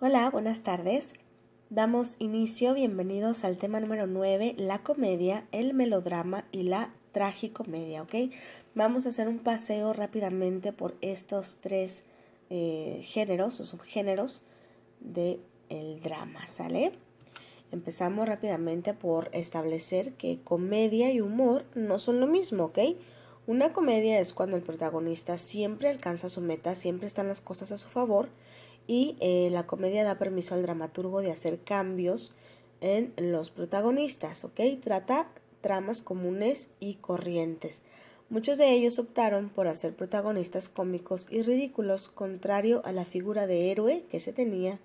Hola, buenas tardes. Damos inicio, bienvenidos al tema número 9, la comedia, el melodrama y la tragicomedia, ¿ok? Vamos a hacer un paseo rápidamente por estos tres géneros o subgéneros del drama, ¿sale? Empezamos rápidamente por establecer que comedia y humor no son lo mismo, ¿ok? Una comedia es cuando el protagonista siempre alcanza su meta, siempre están las cosas a su favor, y la comedia da permiso al dramaturgo de hacer cambios en los protagonistas, ¿ok? Trata tramas comunes y corrientes. Muchos de ellos optaron por hacer protagonistas cómicos y ridículos, contrario a la figura de héroe que se tenía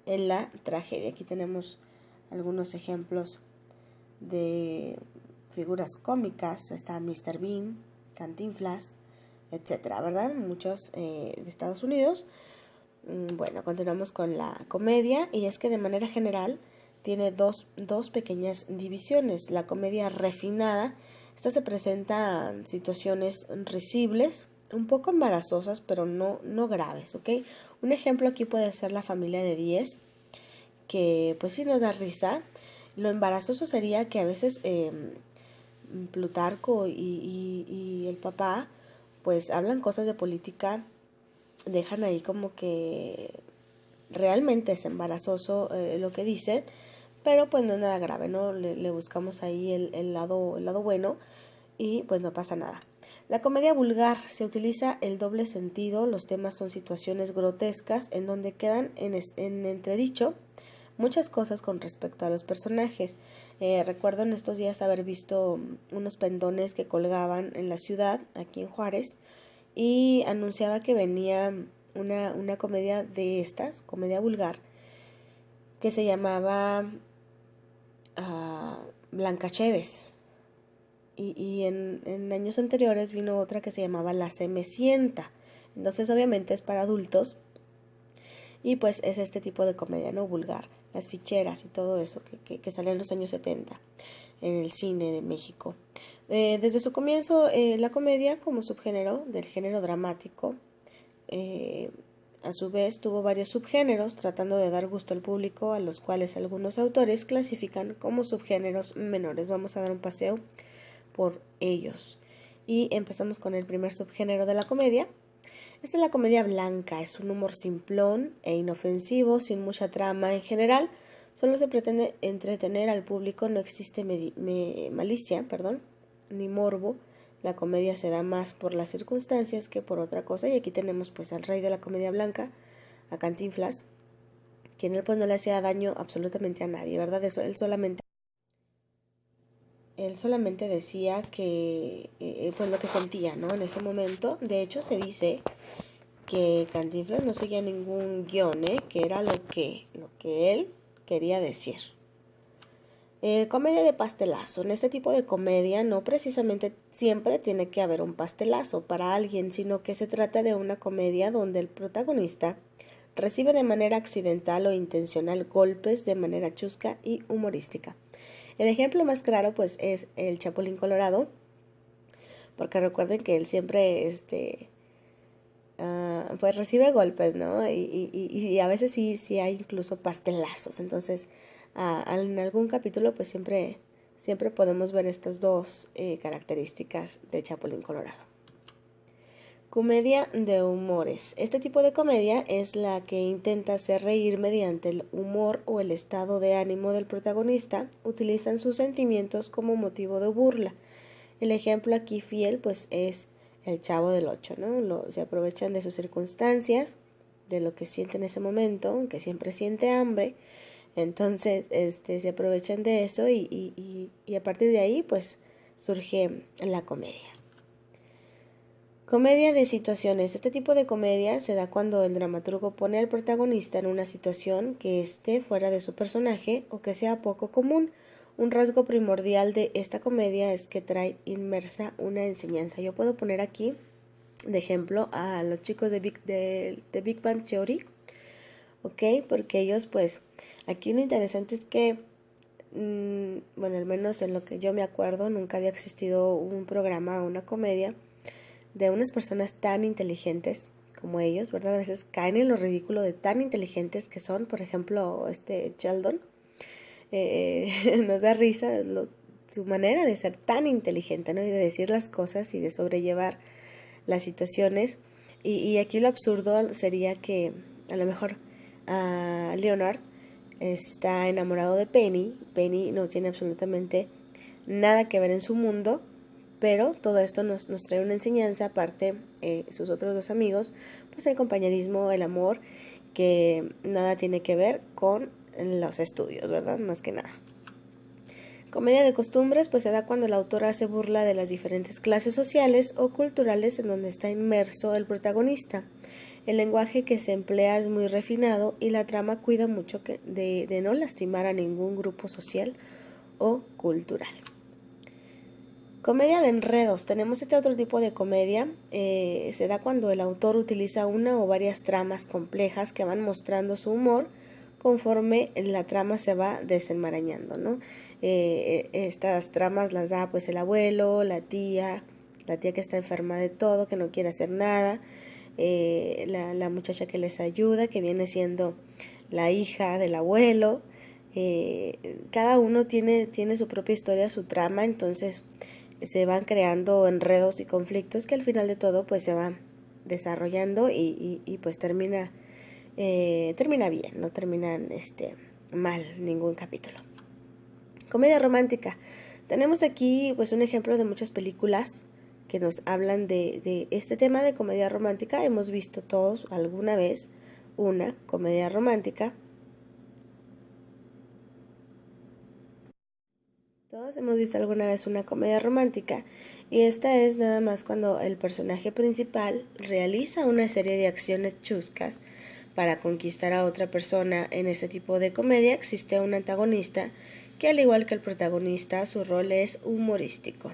en la tragedia. Aquí tenemos algunos ejemplos de figuras cómicas. Está Mr. Bean, Cantinflas, etcétera, ¿verdad? Muchos de Estados Unidos. Bueno, continuamos con la comedia, y es que de manera general tiene dos pequeñas divisiones. La comedia refinada, esta se presenta en situaciones risibles, un poco embarazosas, pero no graves, ¿ok? Un ejemplo aquí puede ser La familia de 10, que pues sí nos da risa. Lo embarazoso sería que a veces Plutarco y el papá pues hablan cosas de política, dejan ahí como que realmente es embarazoso lo que dicen, pero pues no es nada grave, ¿no? Le buscamos ahí el lado bueno y pues no pasa nada. La comedia vulgar, se utiliza el doble sentido, los temas son situaciones grotescas en donde quedan en entredicho muchas cosas con respecto a los personajes. Recuerdo en estos días haber visto unos pendones que colgaban en la ciudad, aquí en Juárez, y anunciaba que venía una comedia de estas, comedia vulgar, que se llamaba Blancacheves. Y en años anteriores vino otra que se llamaba La Cenicienta. Entonces obviamente es para adultos, y pues es este tipo de comedia, ¿no? Vulgar, las ficheras y todo eso que salió en los años 70 en el cine de México. Desde su comienzo, la comedia como subgénero del género dramático, a su vez tuvo varios subgéneros, tratando de dar gusto al público, a los cuales algunos autores clasifican como subgéneros menores. Vamos a dar un paseo por ellos. Y empezamos con el primer subgénero de la comedia. Esta es la comedia blanca, es un humor simplón e inofensivo, sin mucha trama en general. Solo se pretende entretener al público, no existe malicia, ni morbo. La comedia se da más por las circunstancias que por otra cosa. Y aquí tenemos pues al rey de la comedia blanca, a Cantinflas, quien él pues no le hacía daño absolutamente a nadie, ¿verdad? Eso, él solamente decía que pues lo que sentía, ¿no? En ese momento. De hecho se dice que Cantinflas no seguía ningún guión, que era lo que él quería decir. Comedia de pastelazo. En este tipo de comedia no precisamente siempre tiene que haber un pastelazo para alguien, sino que se trata de una comedia donde el protagonista recibe de manera accidental o intencional golpes de manera chusca y humorística. El ejemplo más claro pues es el Chapulín Colorado, porque recuerden que él siempre pues recibe golpes, ¿no? Y a veces sí hay incluso pastelazos. Entonces, en algún capítulo, pues siempre podemos ver estas dos características del Chapulín Colorado. Comedia de humores. Este tipo de comedia es la que intenta hacer reír mediante el humor o el estado de ánimo del protagonista. Utilizan sus sentimientos como motivo de burla. El ejemplo aquí fiel, pues, es el Chavo del Ocho, ¿no? Se aprovechan de sus circunstancias, de lo que siente en ese momento, que siempre siente hambre. Entonces, se aprovechan de eso y a partir de ahí, pues, surge la comedia. Comedia de situaciones. Este tipo de comedia se da cuando el dramaturgo pone al protagonista en una situación que esté fuera de su personaje o que sea poco común. Un rasgo primordial de esta comedia es que trae inmersa una enseñanza. Yo puedo poner aquí de ejemplo a los chicos de Big Bang Theory, ¿ok? Porque ellos, pues, aquí lo interesante es que, bueno, al menos en lo que yo me acuerdo, nunca había existido un programa o una comedia de unas personas tan inteligentes como ellos, ¿verdad? A veces caen en lo ridículo de tan inteligentes que son. Por ejemplo, Sheldon, nos da risa su manera de ser tan inteligente, ¿no? Y de decir las cosas y de sobrellevar las situaciones. Y aquí lo absurdo sería que a lo mejor Leonard está enamorado de Penny. Penny no tiene absolutamente nada que ver en su mundo, pero todo esto nos trae una enseñanza. Aparte, sus otros dos amigos, pues el compañerismo, el amor, que nada tiene que ver con los estudios, ¿verdad? Más que nada. Comedia de costumbres, pues se da cuando el autor hace burla de las diferentes clases sociales o culturales en donde está inmerso el protagonista. El lenguaje que se emplea es muy refinado y la trama cuida mucho de no lastimar a ningún grupo social o cultural. Comedia de enredos. Tenemos este otro tipo de comedia. Se da cuando el autor utiliza una o varias tramas complejas que van mostrando su humor conforme la trama se va desenmarañando, ¿no? Estas tramas las da pues el abuelo, la tía que está enferma de todo, que no quiere hacer nada, la muchacha que les ayuda, que viene siendo la hija del abuelo. Cada uno tiene su propia historia, su trama, entonces se van creando enredos y conflictos que al final de todo pues se van desarrollando y pues termina bien, no terminan mal ningún capítulo. Comedia romántica. Tenemos aquí pues un ejemplo de muchas películas que nos hablan de este tema de comedia romántica. Hemos visto todos alguna vez una comedia romántica. Todos hemos visto alguna vez una comedia romántica, y esta es nada más cuando el personaje principal realiza una serie de acciones chuscas para conquistar a otra persona. En ese tipo de comedia existe un antagonista que, al igual que el protagonista, su rol es humorístico.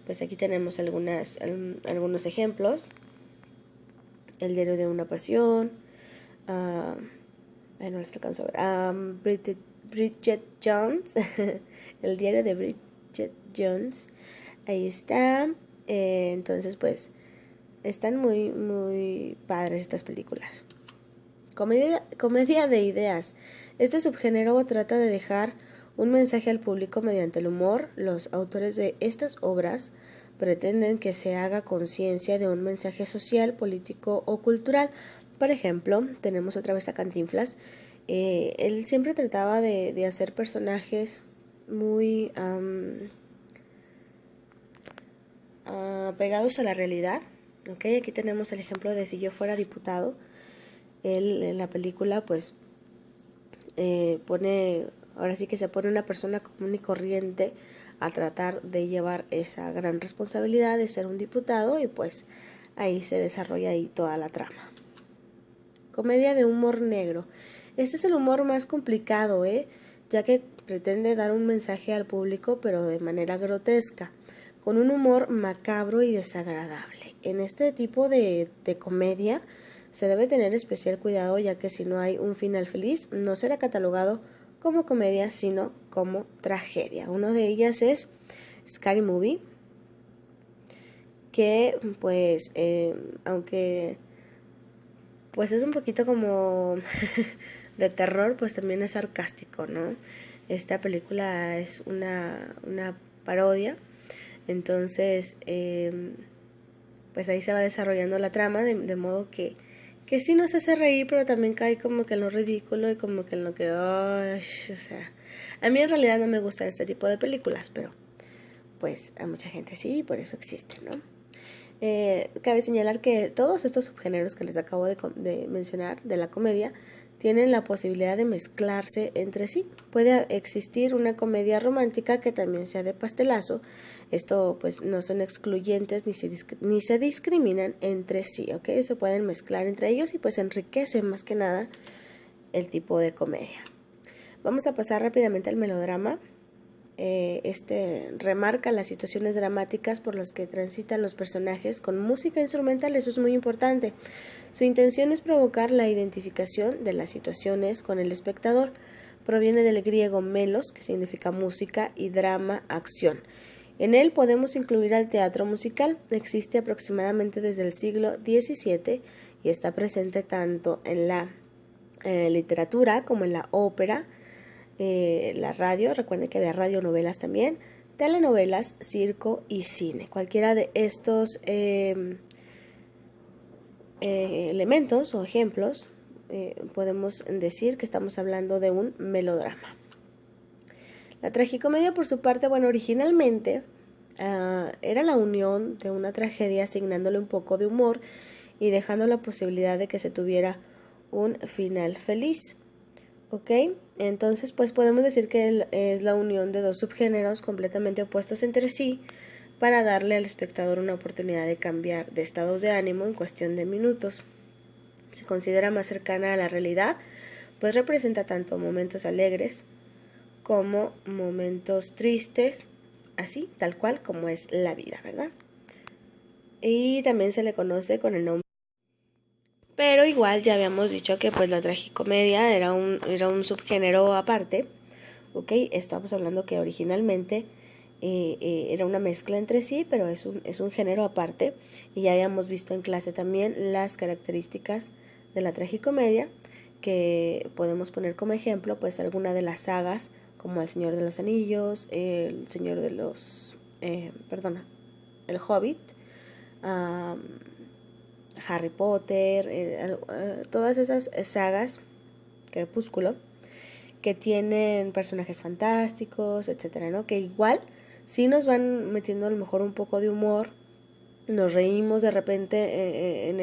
Pues aquí tenemos algunos ejemplos. El diario de una pasión, no les alcanzo a ver, Bridget Jones, el diario de Bridget Jones, ahí está. Entonces pues están muy muy padres estas películas. Comedia de ideas. Este subgénero trata de dejar un mensaje al público mediante el humor. Los autores de estas obras pretenden que se haga conciencia de un mensaje social, político o cultural. Por ejemplo, tenemos otra vez a Cantinflas. Él siempre trataba de hacer personajes muy pegados a la realidad. ¿Okay? Aquí tenemos el ejemplo de Si yo fuera diputado. Él en la película pues ahora sí que se pone una persona común y corriente a tratar de llevar esa gran responsabilidad de ser un diputado, y pues ahí se desarrolla ahí toda la trama. Comedia de humor negro. Este es el humor más complicado, ya que pretende dar un mensaje al público, pero de manera grotesca, con un humor macabro y desagradable. En este tipo de comedia se debe tener especial cuidado, ya que si no hay un final feliz, no será catalogado como comedia, sino como tragedia. Una de ellas es Scary Movie, que pues aunque pues es un poquito como de terror, pues también es sarcástico, ¿no? Esta película es una parodia. Entonces pues ahí se va desarrollando la trama de modo que sí nos hace reír, pero también cae como que en lo ridículo y como que en lo que, o sea, a mí en realidad no me gustan este tipo de películas, pero pues a mucha gente sí, y por eso existen, ¿no? Cabe señalar que todos estos subgéneros que les acabo de mencionar de la comedia tienen la posibilidad de mezclarse entre sí. Puede existir una comedia romántica que también sea de pastelazo. Esto pues no son excluyentes ni se discriminan entre sí, ¿ok? Se pueden mezclar entre ellos y pues enriquecen más que nada el tipo de comedia. Vamos a pasar rápidamente al melodrama. Remarca las situaciones dramáticas por las que transitan los personajes con música instrumental. Eso es muy importante. Su intención es provocar la identificación de las situaciones con el espectador. Proviene del griego melos, que significa música, y drama, acción. En él podemos incluir al teatro musical. Existe aproximadamente desde el siglo XVII y está presente tanto en la literatura como en la ópera, la radio. Recuerden que había radionovelas también, telenovelas, circo y cine. Cualquiera de estos elementos o ejemplos podemos decir que estamos hablando de un melodrama. La tragicomedia, por su parte, bueno, originalmente era la unión de una tragedia asignándole un poco de humor y dejando la posibilidad de que se tuviera un final feliz. ¿Ok? Entonces, pues podemos decir que es la unión de dos subgéneros completamente opuestos entre sí para darle al espectador una oportunidad de cambiar de estados de ánimo en cuestión de minutos. Se considera más cercana a la realidad, pues representa tanto momentos alegres como momentos tristes, así, tal cual como es la vida, ¿verdad? Y también se le conoce con el nombre. Pero igual ya habíamos dicho que pues la tragicomedia era un subgénero aparte, ¿ok? Estamos hablando que originalmente era una mezcla entre sí, pero es un género aparte. Y ya habíamos visto en clase también las características de la tragicomedia, que podemos poner como ejemplo pues alguna de las sagas, como El Señor de los Anillos, El Señor de los... El Hobbit, Harry Potter, todas esas sagas, Crepúsculo, que tienen personajes fantásticos, etcétera, ¿no? Que igual sí nos van metiendo a lo mejor un poco de humor, nos reímos de repente en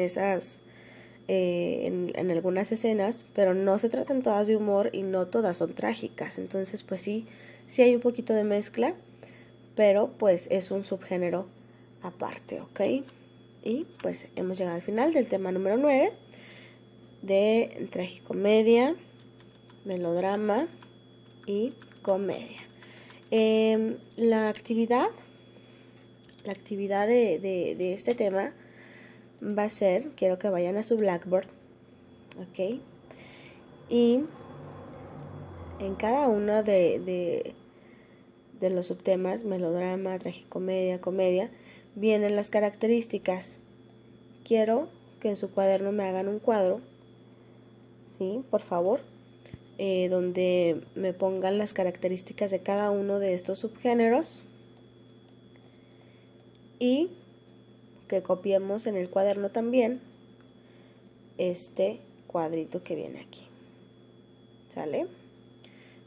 algunas escenas, pero no se tratan todas de humor y no todas son trágicas. Entonces, pues sí hay un poquito de mezcla, pero pues es un subgénero aparte, ¿ok? Y pues hemos llegado al final del tema número 9 de tragicomedia, melodrama y comedia. La actividad de este tema va a ser, quiero que vayan a su Blackboard, ¿ok? Y en cada uno de los subtemas, melodrama, tragicomedia, comedia, vienen las características. Quiero que en su cuaderno me hagan un cuadro, ¿sí? Por favor, donde me pongan las características de cada uno de estos subgéneros y que copiemos en el cuaderno también este cuadrito que viene aquí. ¿Sale?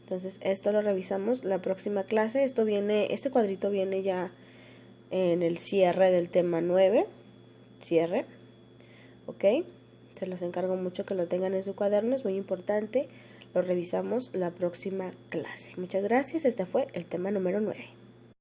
Entonces esto lo revisamos la próxima clase. Este cuadrito viene ya en el cierre del tema 9. Cierre. ¿Ok? Se los encargo mucho que lo tengan en su cuaderno, es muy importante. Lo revisamos la próxima clase. Muchas gracias, este fue el tema número 9.